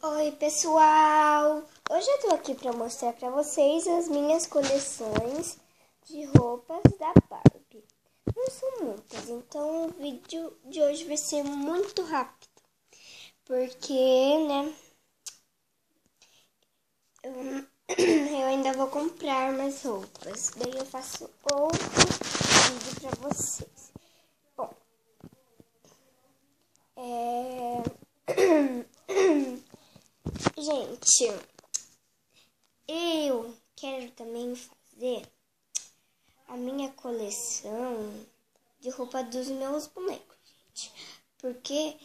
Oi, pessoal! Hoje eu tô aqui pra mostrar pra vocês as minhas coleções de roupas da Barbie. Não são muitas, então o vídeo de hoje vai ser muito rápido. Porque, né, eu ainda vou comprar mais roupas. Daí eu faço outro vídeo pra vocês. Bom, gente, eu quero também fazer a minha coleção de roupa dos meus bonecos, gente. Porque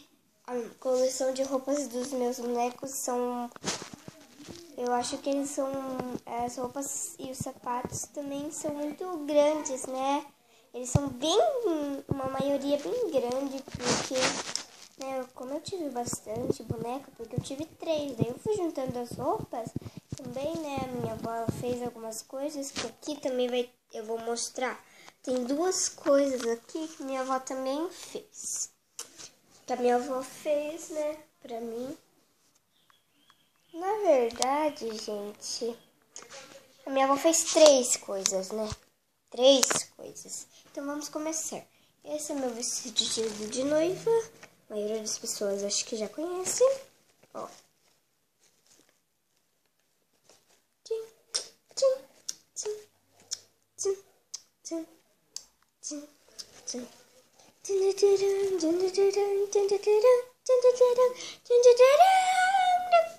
a coleção de roupas dos meus bonecos são... Eu acho que eles são... As roupas e os sapatos também são muito grandes, né? Eles são bem... Uma maioria bem grande, porque... Né, como eu tive bastante boneca, porque eu tive 3, daí eu fui juntando as roupas. Também, né, a minha avó fez algumas coisas que aqui também eu vou mostrar. Tem 2 coisas aqui que minha avó também fez. Que a minha avó fez, né, pra mim. Na verdade, gente, a minha avó fez 3 coisas, né? 3 coisas. Então vamos começar. Esse é meu vestido de noiva. A maioria das pessoas acho que já conhece. Ó.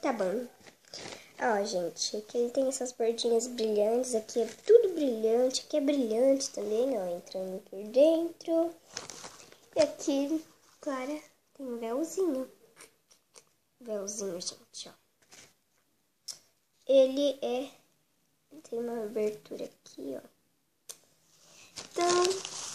Tá bom. Ó, gente, aqui ele tem essas bordinhas brilhantes. Aqui é tudo brilhante. Aqui é brilhante também, ó, entrando por dentro. E aqui, claro, tem um véuzinho. Véuzinho, gente, ó. Ele tem uma abertura aqui, ó. Então,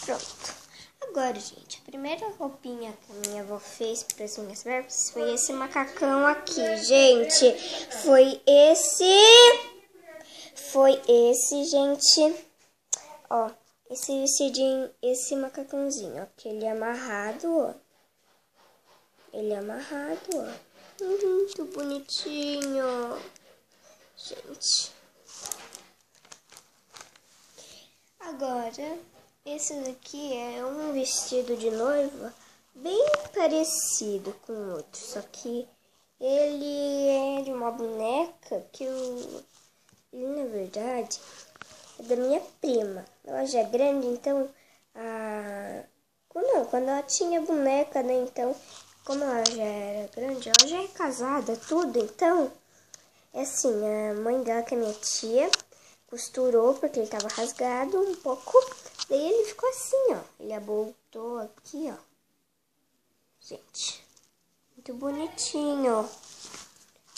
pronto. Agora, gente, a primeira roupinha que a minha avó fez para as minhas Barbies foi esse macacão aqui, gente. Foi esse, gente. Ó, esse vestidinho, esse macacãozinho, ó. Que ele é amarrado, ó. Ele é amarrado, ó. Muito bonitinho, gente. Agora, esse daqui é um vestido de noiva bem parecido com o outro, só que ele é de uma boneca que ele, na verdade, é da minha prima. Ela já é grande, então, quando ela tinha boneca, né, então, como ela já era grande, ela já é casada, tudo, então, é assim, a mãe dela, que é minha tia, costurou porque ele tava rasgado um pouco. Daí ele ficou assim, ó. Ele abotou aqui, ó. Gente, muito bonitinho.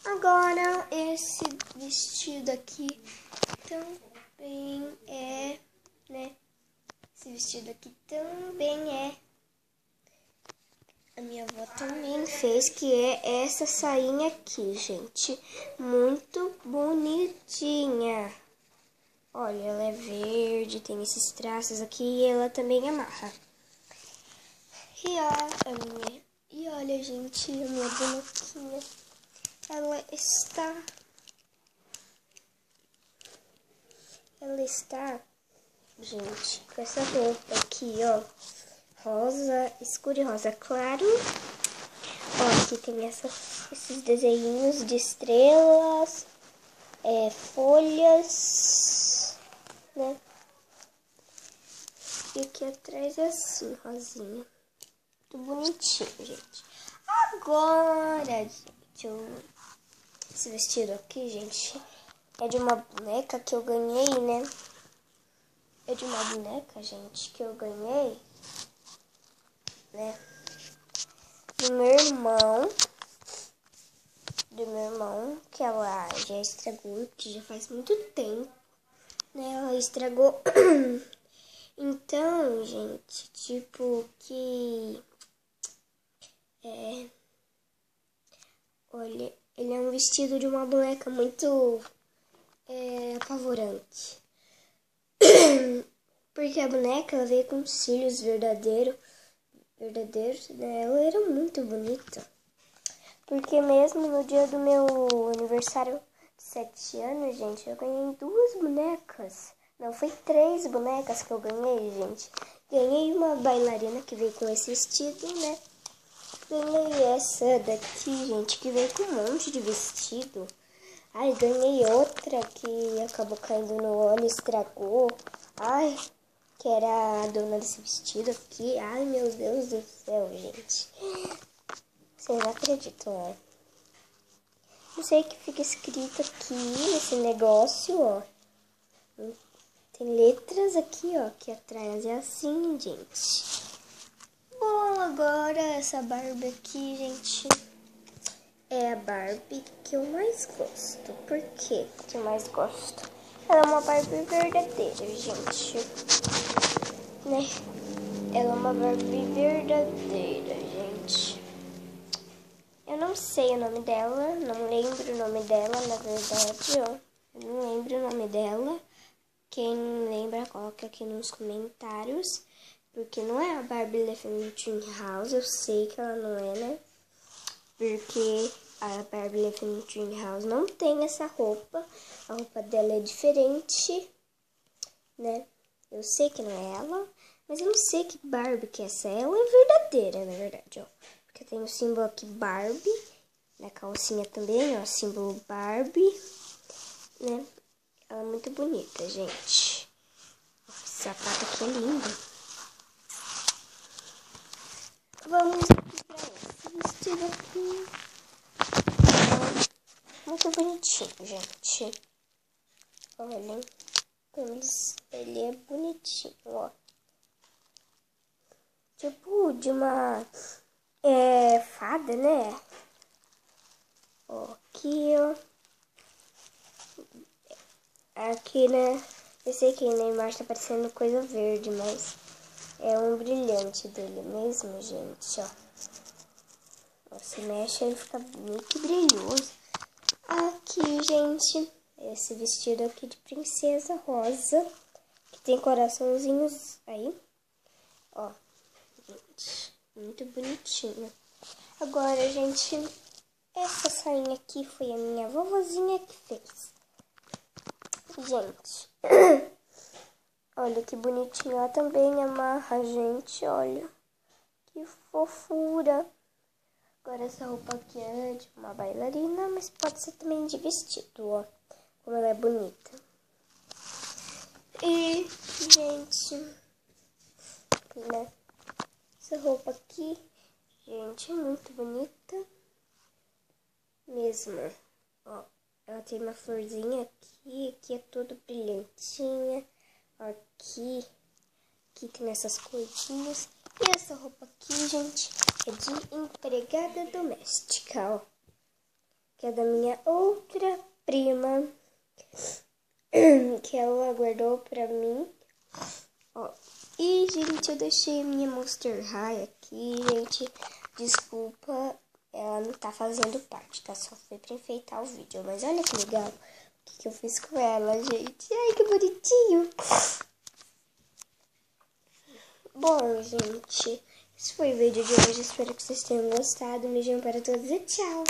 Agora, esse vestido aqui também é, né? Esse vestido aqui também é. A minha avó também fez, que é essa sainha aqui, gente. Muito bonitinha. Olha, ela é verde, tem esses traços aqui e ela também amarra. E olha, gente, a minha bonequinha, ela está, gente, com essa roupa aqui, ó, rosa, escuro e rosa claro. Ó, aqui tem esses desenhinhos de estrelas, folhas, né? E aqui atrás é assim, rosinha. Muito bonitinho, gente. Agora, gente, esse vestido aqui, gente, é de uma boneca que eu ganhei, né? É de uma boneca, gente, que eu ganhei, né? Do meu irmão, que ela já estragou, que já faz muito tempo, né? Ela estragou. Então, gente, tipo que... Olha, ele é um vestido de uma boneca muito apavorante. Porque a boneca, ela veio com cílios verdadeiros, né? Ela era muito bonita. Porque mesmo no dia do meu aniversário de 7 anos, gente, eu ganhei 2 bonecas. Não, foi 3 bonecas que eu ganhei, gente. Ganhei uma bailarina que veio com esse vestido, né? Ganhei essa daqui, gente, que veio com um monte de vestido. Ai, ganhei outra que acabou caindo no olho, estragou. Ai, que era a dona desse vestido aqui. Ai, meu Deus do céu, gente. Vocês não acreditam, ó. Não sei o que fica escrito aqui nesse negócio, ó. Tem letras aqui, ó, aqui atrás. É assim, gente. Bom, agora essa Barbie aqui, gente, é a Barbie que eu mais gosto. Por quê que eu mais gosto? Ela é uma Barbie verdadeira, gente. Né? Ela é uma Barbie verdadeira, gente. Eu não sei o nome dela, não lembro o nome dela, na verdade, ó. Eu não lembro o nome dela. Quem lembra, coloca aqui nos comentários. Porque não é a Barbie Lefentin House, eu sei que ela não é, né? Porque a Barbie Lefentin House não tem essa roupa. A roupa dela é diferente, né? Eu sei que não é ela, mas eu não sei que Barbie que é essa. Ela é verdadeira, na verdade, ó. Porque tem o símbolo aqui Barbie, na calcinha também, ó, símbolo Barbie, né? Ela é muito bonita, gente. Esse sapato aqui é lindo. Vamos aqui pra esse vestido aqui. Muito bonitinho, gente. Olhem como ele é bonitinho, ó. Tipo de uma fada, né? Ó, aqui, ó. Aqui, né? Eu sei que na imagem tá parecendo coisa verde, mas é um brilhante dele mesmo, gente, ó. Se mexe, ele fica meio que brilhoso. Aqui, gente, esse vestido aqui de princesa rosa, que tem coraçãozinhos aí. Ó, gente, muito bonitinho. Agora, gente, essa sainha aqui foi a minha vovozinha que fez. Gente, olha que bonitinho. Ela também amarra, gente, olha. Que fofura. Agora essa roupa aqui é de uma bailarina, mas pode ser também de vestido, ó. Como ela é bonita. E, gente, né? Essa roupa aqui, gente, é muito bonita. Mesmo, ó. Ela tem uma florzinha aqui é toda brilhantinha. Aqui tem essas cordinhas. E essa roupa aqui, gente, é de empregada doméstica, ó. Que é da minha outra prima, que ela guardou pra mim, ó. E, gente, eu deixei minha Monster High aqui, gente. Desculpa, ela não tá fazendo parte, tá? Só foi pra enfeitar o vídeo. Mas olha que legal o que eu fiz com ela, gente. Ai, que bonitinho. Bom, gente, esse foi o vídeo de hoje. Espero que vocês tenham gostado. Um beijinho para todos e tchau.